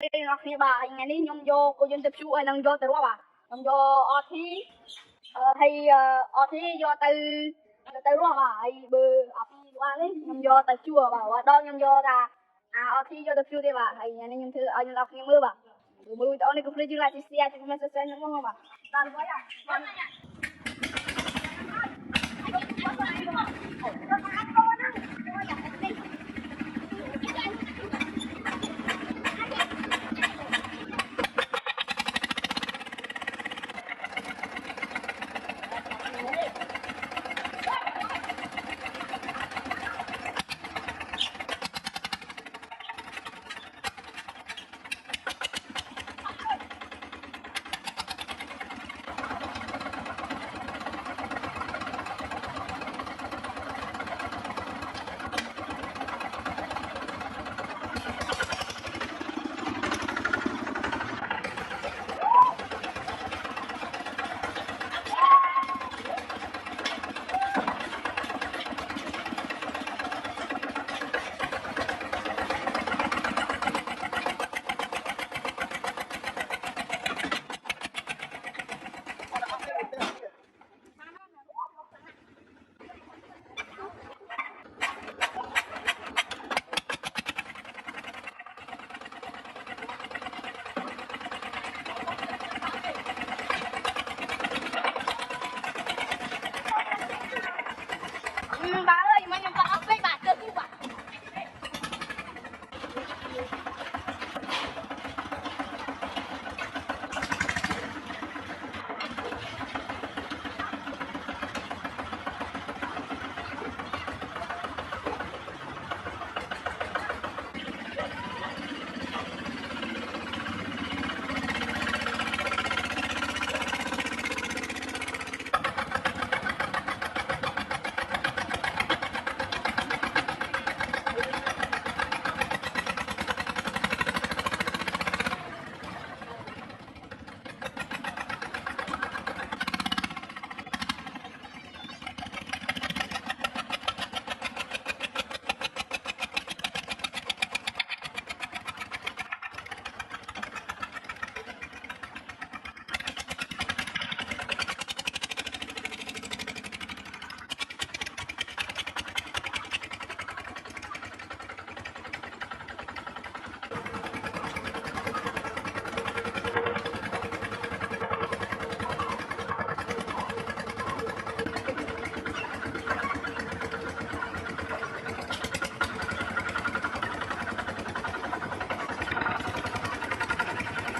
khi bà ngày nay nhung vô cô dân tập chu ai năng vô từ đó bà nhung vô ở thi hay ở thi vô từ đó bà hay bự ở thi qua đấy nhung vô từ chùa bà và đo nhung vô là ở thi vô tập chu đi bà hay ngày nay nhung thư ở nhung đọc nhung mưa bà mưa tao này cũng phải chịu lại thì xia thì không sẽ nhung không bà làm quá à Hãy subscribe cho kênh Ghiền Mì Gõ để không bỏ lỡ những video hấp dẫn